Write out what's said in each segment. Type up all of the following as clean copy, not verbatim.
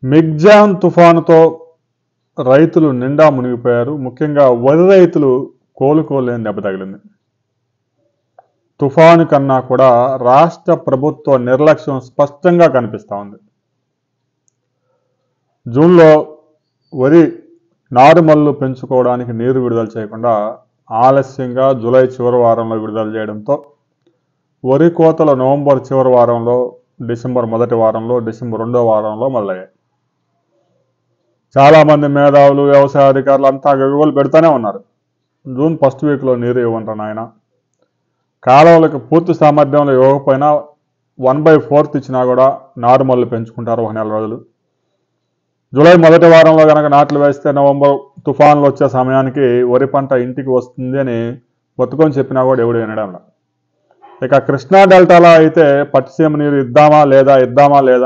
మిగ్జాన్ తుఫానుతో రైతులు నిండా మునిగిపోయారు. ముఖ్యంగా వరి రైతులు కోలుకోలేని దెబ్బ తగిలింది. తుఫాను కన్నా కూడా రాష్ట్ర ప్రభుత్వ నిర్లక్ష్యం స్పష్టంగా కనిపిస్తూ ఉంది. జూన్లో వరి నారుమల్లు పెంచుకోవడానికి నీరు విడుదల చేయకుండా ఆలస్యంగా జూలై చివరి వారంలో విడుదల చేయడంతో వరి కోతలు నవంబర్ చివరి వారంలో, డిసెంబర్ మొదటి వారంలో, డిసెంబర్ రెండో వారంలో మొదలయ్యాయి. చాలామంది మేధావులు, వ్యవసాయ అధికారులు అంతా గగులు పెడుతూనే ఉన్నారు. జూన్ ఫస్ట్ వీక్లో నీరు ఇవ్వంటారు నాయన, కాలువలకు పూర్తి సామర్థ్యంలో ఇవ్వకపోయినా 1/4 ఇచ్చినా కూడా నారుమల్లు పెంచుకుంటారు ఒక నెల రోజులు. జూలై మొదటి వారంలో కనుక నాట్లు వేస్తే నవంబర్ తుఫాన్లు వచ్చే సమయానికి వరి పంట ఇంటికి వస్తుంది అని బతుకొని చెప్పినా కూడా ఎవడు వినడంలా. ఇక కృష్ణా డెల్టాలో అయితే పట్టిసీమ నీరు ఇద్దామా లేదా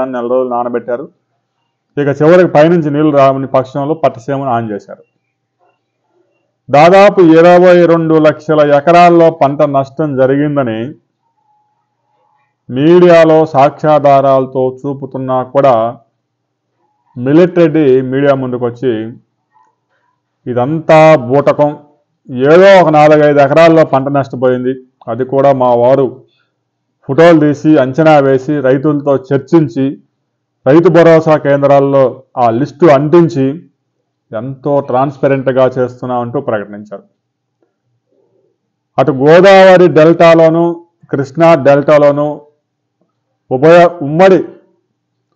అని నెల రోజులు నానబెట్టారు. ఇక చివరికి పైనుంచి నీళ్లు రాని పక్షంలో పట్టిసీమను ఆన్ చేశారు. దాదాపు 22 లక్షల ఎకరాల్లో పంట నష్టం జరిగిందని మీడియాలో సాక్ష్యాధారాలతో చూపుతున్నా కూడా మిల్లెట్ రెడ్డి మీడియా ముందుకు వచ్చి ఇదంతా బూటకం, ఏదో ఒక 4-5 ఎకరాల్లో పంట నష్టపోయింది, అది కూడా మా వారు ఫోటోలు తీసి అంచనా వేసి రైతులతో చర్చించి రైతు భరోసా కేంద్రాల్లో ఆ లిస్టు అంటించి ఎంతో ట్రాన్స్పరెంట్గా చేస్తున్నామంటూ ప్రకటించారు. అటు గోదావరి డెల్టాలోను, కృష్ణా డెల్టాలోను ఉమ్మడి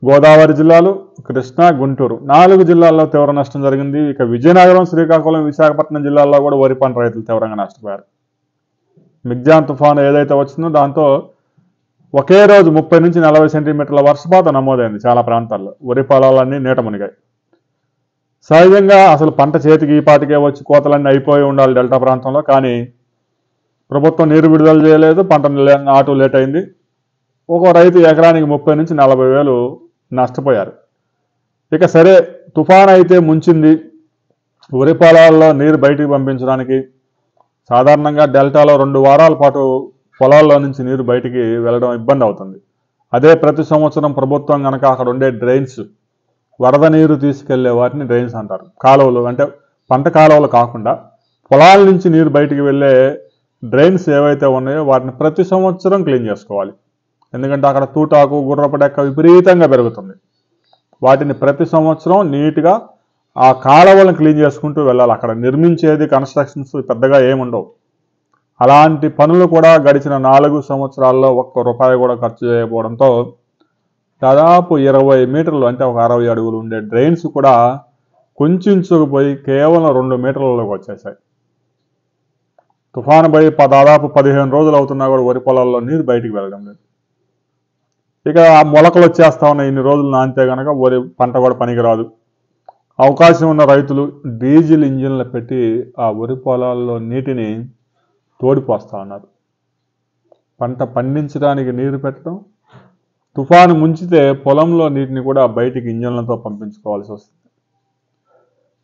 గోదావరి జిల్లాలు, కృష్ణా, గుంటూరు 4 జిల్లాల్లో తీవ్ర నష్టం జరిగింది. ఇక విజయనగరం, శ్రీకాకుళం, విశాఖపట్నం జిల్లాల్లో కూడా వరి పంట రైతులు తీవ్రంగా నష్టపోయారు. మిగ్జాన్ తుఫాను ఏదైతే వచ్చిందో దాంతో ఒకే రోజు 30 నుంచి 40 సెంటీమీటర్ల వర్షపాతం నమోదైంది. చాలా ప్రాంతాల్లో వరి పొలాలన్నీ నీట మునిగాయి. సహజంగా అసలు పంట చేతికి ఈ పాటికే వచ్చి కోతలన్నీ అయిపోయి ఉండాలి డెల్టా ప్రాంతంలో, కానీ ప్రభుత్వం నీరు విడుదల చేయలేదు, పంట నాటు లేట్ అయింది. ఒక రైతు ఎకరానికి 30 నుంచి 40 వేలు నష్టపోయారు. ఇక సరే, తుఫాన్ అయితే ముంచింది, వరి పొలాల్లో నీరు బయటికి పంపించడానికి సాధారణంగా డెల్టాలో 2 వారాల పాటు పొలాల్లో నుంచి నీరు బయటికి వెళ్ళడం ఇబ్బంది అవుతుంది. అదే ప్రతి సంవత్సరం ప్రభుత్వం కనుక అక్కడ ఉండే డ్రైన్స్, వరద నీరు తీసుకెళ్లే వాటిని డ్రైన్స్ అంటారు. కాలువలు అంటే పంట కాలువలు కాకుండా పొలాల నుంచి నీరు బయటికి వెళ్ళే డ్రైన్స్ ఏవైతే ఉన్నాయో వాటిని ప్రతి సంవత్సరం క్లీన్ చేసుకోవాలి. ఎందుకంటే అక్కడ తూటాకు, గుర్రపడెక్క విపరీతంగా పెరుగుతుంది. వాటిని ప్రతి సంవత్సరం నీట్గా ఆ కాలువలను క్లీన్ చేసుకుంటూ వెళ్ళాలి. అక్కడ నిర్మించేది కన్స్ట్రక్షన్స్ పెద్దగా ఏముండవు. అలాంటి పనులు కూడా గడిచిన 4 సంవత్సరాల్లో ₹1 కూడా ఖర్చు చేయకపోవడంతో దాదాపు 20 మీటర్లు అంటే ఒక 60 అడుగులు ఉండే డ్రైన్స్ కూడా కుంచుకుపోయి కేవలం 2 మీటర్లలోకి వచ్చేసాయి. తుఫాను పోయి దాదాపు 15 రోజులు అవుతున్నా కూడా వరి పొలాల్లో నీరు బయటికి వెళ్ళడం లేదు. ఇక ఆ మొలకలు వచ్చేస్తా ఉన్నాయి. ఇన్ని రోజులు నానితే కనుక వరి పంట కూడా పనికిరాదు. అవకాశం ఉన్న రైతులు డీజిల్ ఇంజిన్లు పెట్టి ఆ వరి పొలాల్లో నీటిని తోడిపోస్తా ఉన్నారు. పంట పండించడానికి నీరు పెట్టడం, తుఫాను ముంచితే పొలంలో నీటిని కూడా బయటికి ఇంజన్లతో పంపించుకోవాల్సి వస్తుంది.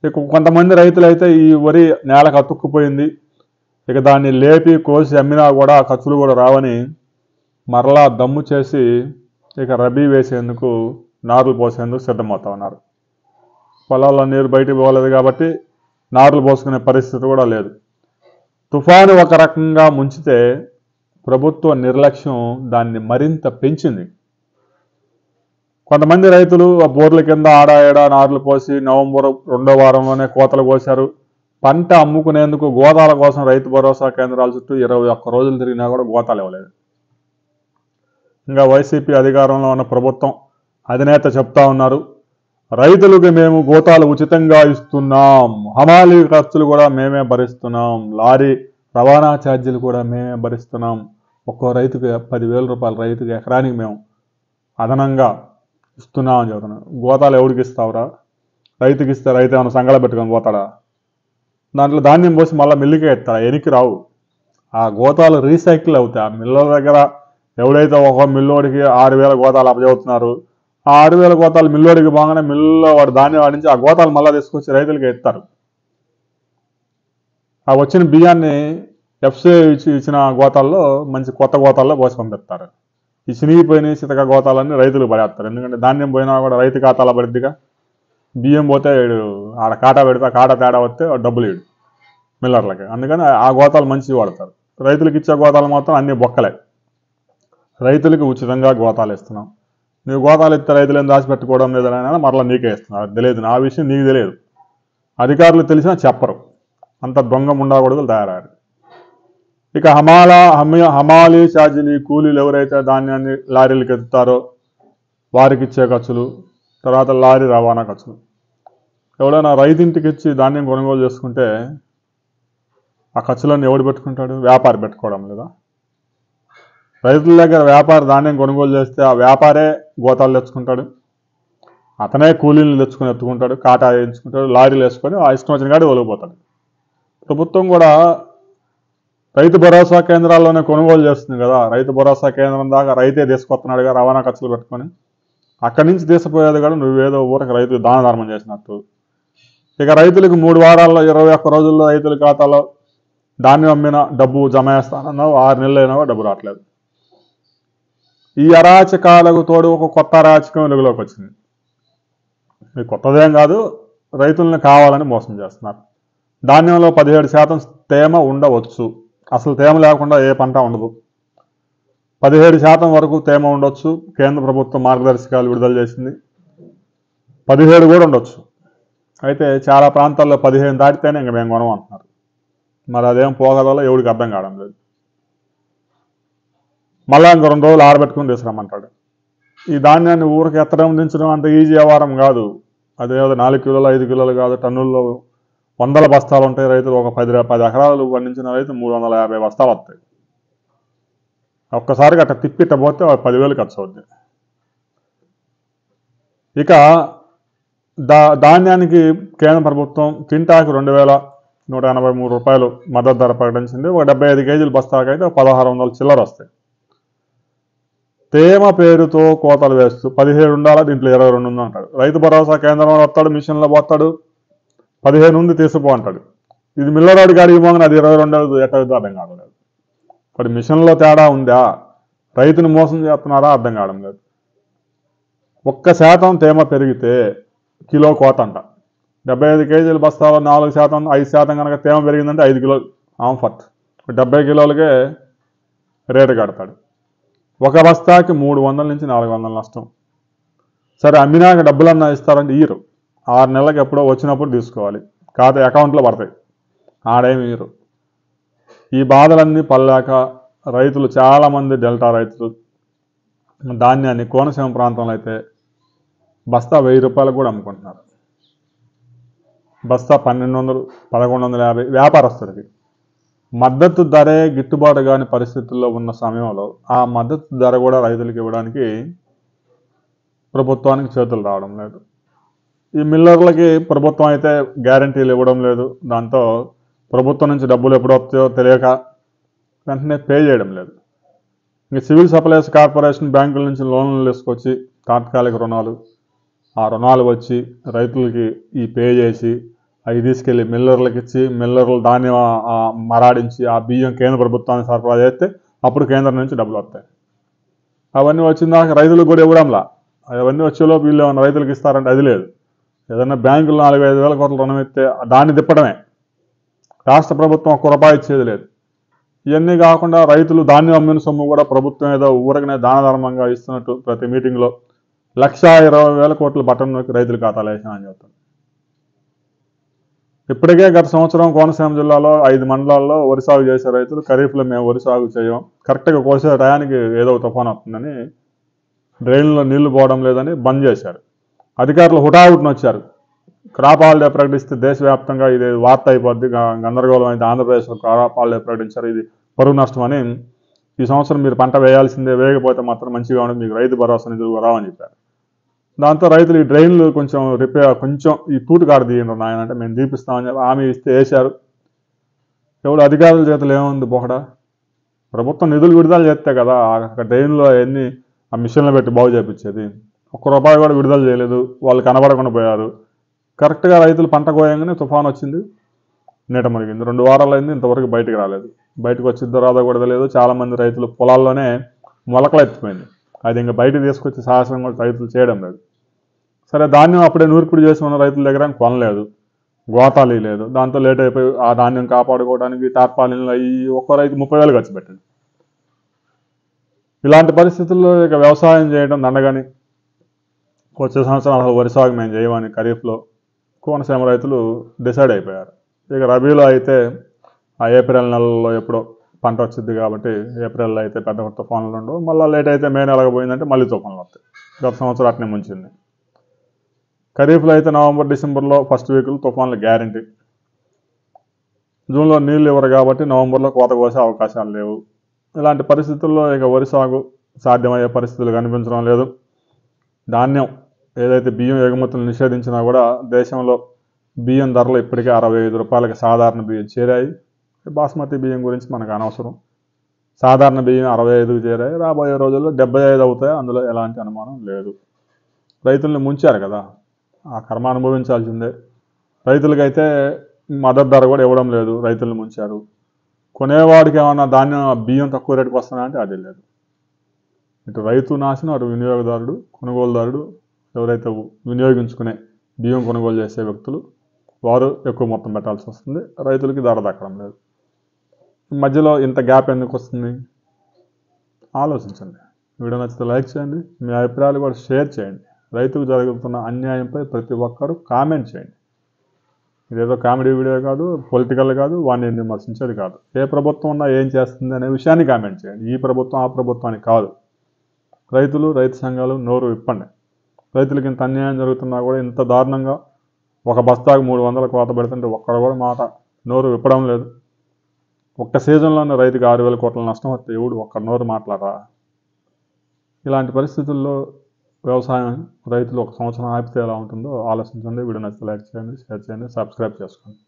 ఇక కొంతమంది రైతులు అయితే ఈ వరి నేలకు అతుక్కుపోయింది, ఇక దాన్ని లేపి కోసి అమ్మినా కూడా ఖర్చులు కూడా రావని మరలా దమ్ము చేసి ఇక రబీ వేసేందుకు, నారులు పోసేందుకు సిద్ధమవుతా ఉన్నారు. పొలాల్లో నీరు బయటికి పోలేదు కాబట్టి నారులు పోసుకునే పరిస్థితి కూడా లేదు. తుఫాను ఒక రకంగా ముంచితే ప్రభుత్వ నిర్లక్ష్యం దాన్ని మరింత పెంచింది. కొంతమంది రైతులు ఆ బోర్ల కింద ఆడా నారులు పోసి నవంబర్ 2వ వారంలోనే కోతలు కోశారు. పంట అమ్ముకునేందుకు గోతాల కోసం రైతు భరోసా కేంద్రాల చుట్టూ 21 రోజులు తిరిగినా కూడా గోతాలు ఇవ్వలేదు. ఇంకా వైసీపీ అధికారంలో ఉన్న ప్రభుత్వం అధినేత చెప్తా ఉన్నారు, రైతులకు మేము గోతాలు ఉచితంగా ఇస్తున్నాం, హమాలీ ఖర్చులు కూడా మేమే భరిస్తున్నాం, లారీ రవాణా ఛార్జీలు కూడా మేమే భరిస్తున్నాం, ఒక్కో రైతుకి ₹10,000 రైతుకి ఎకరానికి మేము అదనంగా ఇస్తున్నామని చెబుతున్నాం. గోతాలు ఎవరికి ఇస్తావురా? రైతుకి ఇస్తే రైతు ఏమైనా సంగళ పెట్టుకొని పోతాడా? దాంట్లో ధాన్యం పోసి మళ్ళీ మిల్లుకే ఎత్తారా? ఎనికి రావు. ఆ గోతాలు రీసైకిల్ అవుతాయి. ఆ మిల్లల దగ్గర ఎవడైతే ఒక మిల్లోడికి 6,000 గోతాలు అప్పచెబుతున్నారు, ఆ 6,000 గోతాలు మిల్లోడికి బాగానే మిల్లులో వాడు ధాన్యం ఆడించి ఆ గోతాలు మళ్ళీ తీసుకొచ్చి రైతులకి ఎత్తారు. ఆ వచ్చిన బియ్యాన్ని ఎఫ్సీఐ ఇచ్చిన గోతాల్లో మంచి కొత్త గోతాల్లో పోసి పంపిస్తారు. ఈ చినిగిపోయిన చితక గోతాలన్నీ రైతులు పడేస్తారు. ఎందుకంటే ధాన్యం పోయినా కూడా రైతు ఖాతాలో పడిద్దిగా. బియ్యం పోతే వీడు ఆడ కాటా పెడితే ఆ కాటా తేడా వస్తే డబ్బులు ఇడు మిల్లర్లకి. అందుకని ఆ గోతాలు మంచివి వాడతారు. రైతులకు ఇచ్చే గోతాలు మాత్రం అన్ని బొక్కలే. రైతులకి ఉచితంగా గోతాలు ఇస్తున్నాం. నువ్వు గోతాలు ఇస్తే రైతులు ఏం దాచిపెట్టుకోవడం లేదని మరలా నీకే ఇస్తున్నారు. అది తెలియదు, నా విషయం నీకు తెలియదు. అధికారులు తెలిసినా చెప్పరు. అంత దొంగ ముండాగొడుగులు తయారయ్యారు. ఇక హమాలీ ఛార్జీలు, కూలీలు ఎవరైతే ధాన్యాన్ని లారీలకు ఎత్తుతారో వారికి ఇచ్చే ఖర్చులు, తర్వాత లారీ రవాణా ఖర్చులు. ఎవడైనా రైతింటికి ఇచ్చి ధాన్యం కొనుగోలు చేసుకుంటే ఆ ఖర్చులన్నీ ఎవడు పెట్టుకుంటాడు? వ్యాపారి పెట్టుకోవడం లేదా? రైతుల దగ్గర వ్యాపారి ధాన్యం కొనుగోలు చేస్తే ఆ వ్యాపారే గోతాలు తెచ్చుకుంటాడు, అతనే కూలీలు తెచ్చుకొని ఎత్తుకుంటాడు, కాటా వేయించుకుంటాడు, లారీలు వేసుకొని ఆ ఇష్టం వచ్చిన కాడి ఒలిగిపోతాడు. ప్రభుత్వం కూడా రైతు భరోసా కేంద్రాల్లోనే కొనుగోలు చేస్తుంది కదా. రైతు భరోసా కేంద్రం దాకా రైతే తీసుకొస్తున్నాడుగా రవాణా ఖర్చులు పెట్టుకొని. అక్కడి నుంచి తీసుకుపోయేది కూడా నువ్వేదో ఊరికి రైతులు దాన ధర్మం చేసినట్టు. ఇక రైతులకు 3 వారాల్లో 21 రోజుల్లో రైతుల ఖాతాలో ధాన్యం అమ్మిన డబ్బు జమ చేస్తానన్నావు, 6 నెలలు అయినా డబ్బు రావట్లేదు. ఈ అరాచకాలకు తోడు ఒక కొత్త అరాచకం వెలుగులోకి వచ్చింది. ఇది కొత్తదేం కాదు, రైతులను కావాలని మోసం చేస్తున్నారు. ధాన్యంలో 17% తేమ ఉండవచ్చు. అసలు తేమ లేకుండా ఏ పంట ఉండదు. 17% వరకు తేమ ఉండొచ్చు. కేంద్ర ప్రభుత్వం మార్గదర్శకాలు విడుదల చేసింది. 17 కూడా ఉండొచ్చు. అయితే చాలా ప్రాంతాల్లో 15 దాటితేనే ఇంక మేము కొనం అంటున్నారు. మరి అదేం పోగలలో ఎవరికి అర్థం కావడం లేదు. మళ్ళా ఇంకో 2 రోజులు ఆరబెట్టుకుని తీసుకురమ్మంటాడు. ఈ ధాన్యాన్ని ఊరికి ఎత్తడం దించడం అంత ఈజీ వ్యవహారం కాదు. అదేదో 4 కిలోలు 5 కిలోలు కాదు, టన్నుల్లో 100 బస్తాలు ఉంటాయి. రైతులు ఒక 10 ఎకరాలు పండించిన రైతు 350 బస్తాలు వస్తాయి. ఒక్కసారిగా అట్లా తిప్పిట్ట పోతే 10,000 ఖర్చు అవుద్ది. ఇక ధాన్యానికి కేంద్ర ప్రభుత్వం క్వింటాకు 2,183 రూపాయలు మద్దతు ధర ప్రకటించింది. ఒక 75 కేజీల బస్తాకైతే 1,600 చిల్లర వస్తాయి. తేమ పేరుతో కోతలు వేస్తూ 17 ఉండాలా, దీంట్లో 22 ఉంది అంటాడు. రైతు భరోసా కేంద్రంలో వస్తాడు, మిషన్లో పోతాడు, 15 ఉంది తీసుకుపో అంటాడు. ఇది మిల్లరోడి గాడికి పోగానే అది 22 ఎట్ట అర్థం కావడం లేదు. మరి మిషన్లో తేడా ఉందా, రైతుని మోసం చేస్తున్నారా అర్థం కావడం లేదు. 1% తేమ పెరిగితే కిలో కోత అంట. 75 కేజీల బస్తాలో 4%, 5% కనుక తేమ పెరిగిందంటే 5 కిలోలు ఆంఫర్ట్. 70 కిలోలకే రేటు కడతాడు. ఒక బస్తాకి 300 నుంచి 400 నష్టం. సరే అమ్మినాక డబ్బులన్నా ఇస్తారంటే ఇయ్యరు. 6 నెలలకు ఎప్పుడో వచ్చినప్పుడు తీసుకోవాలి, ఖాతా అకౌంట్లో పడతాయి, ఆడేమి ఇయ్యరు. ఈ బాధలన్నీ పల్లాక రైతులు చాలామంది డెల్టా రైతులు ధాన్యాన్ని కోనసీమ ప్రాంతంలో అయితే బస్తా 1000 రూపాయలకు కూడా అమ్ముకుంటున్నారు. బస్తా 1,200, 1,150 వ్యాపారస్తుడికి. మద్దతు ధరే గిట్టుబాటు కాని పరిస్థితుల్లో ఉన్న సమయంలో ఆ మద్దతు ధర కూడా రైతులకు ఇవ్వడానికి ప్రభుత్వానికి చేతులు రావడం లేదు. ఈ మిల్లర్లకి ప్రభుత్వం అయితే గ్యారంటీలు ఇవ్వడం లేదు. దాంతో ప్రభుత్వం నుంచి డబ్బులు ఎప్పుడు వస్తాయో తెలియక వెంటనే పే చేయడం లేదు. ఇంక సివిల్ సప్లైస్ కార్పొరేషన్ బ్యాంకుల నుంచి లోన్లు తీసుకొచ్చి తాత్కాలిక రుణాలు, ఆ రుణాలు వచ్చి రైతులకి ఈ పే చేసి అవి తీసుకెళ్ళి మిల్లర్లకు ఇచ్చి మిల్లర్లు ధాన్యం మరాడించి ఆ బియ్యం కేంద్ర ప్రభుత్వానికి సరఫరా చేస్తే అప్పుడు కేంద్రం నుంచి డబ్బులు వస్తాయి. అవన్నీ వచ్చిందాక రైతులకు కూడా ఇవ్వడంలా. అవన్నీ వచ్చేలోపు వీళ్ళు ఏమన్నా రైతులకు ఇస్తారంటే అది లేదు. ఏదన్నా బ్యాంకులు 4-5 వేల కోట్ల రుణం ఇస్తే దాన్ని తిప్పడమే. రాష్ట్ర ప్రభుత్వం ఒక్క రూపాయి ఇచ్చేది లేదు. ఇవన్నీ కాకుండా రైతులు ధాన్యం అమ్మిన సొమ్ము కూడా ప్రభుత్వం ఏదో ఊరకనే దాన ధర్మంగా ఇస్తున్నట్టు ప్రతి మీటింగ్లో 1,20,000 కోట్ల బటన్లోకి రైతుల ఖాతాలు వేసినా అని చెప్తారు. ఇప్పటికే గత సంవత్సరం కోనసీమ జిల్లాలో 5 మండలాల్లో వరి సాగు చేసే రైతులు ఖరీఫ్లో మేము వరి సాగు చేయం, కరెక్ట్గా కోసే టయానికి ఏదో తుఫాను వస్తుందని, డ్రైన్లో నీళ్లు పోవడం లేదని బంద్ చేశారు. అధికారులు హుటాహుటిన వచ్చారు. క్రాప్ హాలిడే ప్రకటిస్తే దేశవ్యాప్తంగా ఇది వార్త అయిపోద్ది, గందరగోళం అయితే ఆంధ్రప్రదేశ్లో క్రాప్ హాలిడే ప్రకటించారు, ఇది పరువు నష్టం అని, ఈ సంవత్సరం మీరు పంట వేయాల్సిందే, వేయకపోతే మాత్రం మంచిగా ఉండదు, మీకు రైతు భరోసా నిధులు రావని చెప్పారు. దాంతో రైతులు ఈ డ్రైన్లు కొంచెం ఈ తూటు కాడ తీయండి నాయన అంటే మేము తీపిస్తామని చెప్పి హామీ ఇస్తే వేశారు. ఎవడు అధికారుల చేతులు ఏముంది బొకడా? ప్రభుత్వం నిధులు విడుదల చేస్తే కదా ఆ డ్రైన్లో అవన్నీ ఆ మిషన్లు పెట్టి బాగు చేయించేది. ₹1 కూడా విడుదల చేయలేదు, వాళ్ళు కనబడకుండా పోయారు. కరెక్ట్గా రైతులు పంట కోయంగానే తుఫాను వచ్చింది, నీట మునిగింది. 2 వారాలు అయింది, ఇంతవరకు బయటకు రాలేదు. బయటకు వచ్చిద్దో రాదో కూడా తెలియదు. చాలామంది రైతులు పొలాల్లోనే మొలకలు ఎత్తిపోయింది. అది ఇంకా బయటకు తీసుకొచ్చి సాహసం కూడా రైతులు చేయడం లేదు. సరే ధాన్యం అప్పుడే నూర్పిడి చేసి ఉన్న రైతుల దగ్గర కొనలేదు, గోతాలు లేదు, దాంతో లేట్ అయిపోయి ఆ ధాన్యం కాపాడుకోవడానికి తాత్పాలిన్లు అయ్యి ఒక్కో రైతు 30,000 ఖర్చు పెట్టండి. ఇలాంటి పరిస్థితుల్లో ఇక వ్యవసాయం చేయడం దండగాని వచ్చే సంవత్సరం అసలు వరి సాగు మేము చేయమని ఖరీఫ్లో కోనసీమ రైతులు డిసైడ్ అయిపోయారు. ఇక రబీలో అయితే ఆ ఏప్రిల్ నెలలో ఎప్పుడో పంట వచ్చింది కాబట్టి ఏప్రిల్లో అయితే పెద్ద తుఫాన్లు ఉండవు, మళ్ళీ లేట్ అయితే మే నెలకు పోయిందంటే మళ్ళీ తుఫాన్లు వస్తాయి. గత సంవత్సరం అట్నే ముంచింది. ఖరీఫ్లో అయితే నవంబర్ డిసెంబర్లో ఫస్ట్ వీక్లో తుఫాన్లు గ్యారంటీ. జూన్లో నీళ్ళు ఇవ్వరు కాబట్టి నవంబర్లో కోత కోసే అవకాశాలు లేవు. ఇలాంటి పరిస్థితుల్లో ఇక వరి సాగు సాధ్యమయ్యే పరిస్థితులు కనిపించడం లేదు. ధాన్యం ఏదైతే బియ్యం ఎగుమతులు నిషేధించినా కూడా దేశంలో బియ్యం ధరలు ఇప్పటికే 65 రూపాయలకి సాధారణ బియ్యం చేరాయి. బాస్మతి బియ్యం గురించి మనకు అనవసరం. సాధారణ బియ్యం 65కి చేరాయి, రాబోయే రోజుల్లో 75 అవుతాయి, అందులో ఎలాంటి అనుమానం లేదు. రైతుల్ని ముంచారు కదా, ఆ కర్మ అనుభవించాల్సిందే. రైతులకైతే మద్దతు ధర కూడా ఇవ్వడం లేదు, రైతులను ముంచారు. కొనేవాడికి ఏమన్నా ధాన్యం బియ్యం తక్కువ రేటుకి వస్తున్నా అంటే అది లేదు. ఇటు రైతు నాశనం, అటు వినియోగదారుడు, కొనుగోలుదారుడు, ఎవరైతే వినియోగించుకునే బియ్యం కొనుగోలు చేసే వ్యక్తులు వారు ఎక్కువ మొత్తం పెట్టాల్సి వస్తుంది, రైతులకి ధర దక్కడం లేదు. మధ్యలో ఇంత గ్యాప్ ఎందుకు వస్తుంది ఆలోచించండి. వీడియో నచ్చితే లైక్ చేయండి, మీ అభిప్రాయాలు కూడా షేర్ చేయండి. రైతుకు జరుగుతున్న అన్యాయంపై ప్రతి ఒక్కరూ కామెంట్ చేయండి. ఇదేదో కామెడీ వీడియో కాదు, పొలిటికల్ కాదు, వాడిని విమర్శించేది కాదు. ఏ ప్రభుత్వం ఉన్నా ఏం చేస్తుంది అనే విషయాన్ని కామెంట్ చేయండి. ఈ ప్రభుత్వం ఆ ప్రభుత్వానికి కాదు. రైతులు, రైతు సంఘాలు నోరు విప్పండి. రైతులకి ఇంత అన్యాయం జరుగుతున్నా కూడా ఇంత దారుణంగా ఒక బస్తాకు 300 కోత పెడుతుంటే ఒక్కడ కూడా మాట నోరు విప్పడం లేదు. ఒక్క సీజన్లోనే రైతుకి 6,000 కోట్ల నష్టం వస్తే ఎవడు ఒక్క నోరు మాట్లాడరా? ఇలాంటి పరిస్థితుల్లో వ్యవసాయం రైతులు ఒక సంవత్సరం ఆపితే ఎలా ఉంటుందో ఆలోచించండి. వీడియో నచ్చితే లైక్ చేయండి, షేర్ చేయండి, సబ్స్క్రైబ్ చేసుకోండి.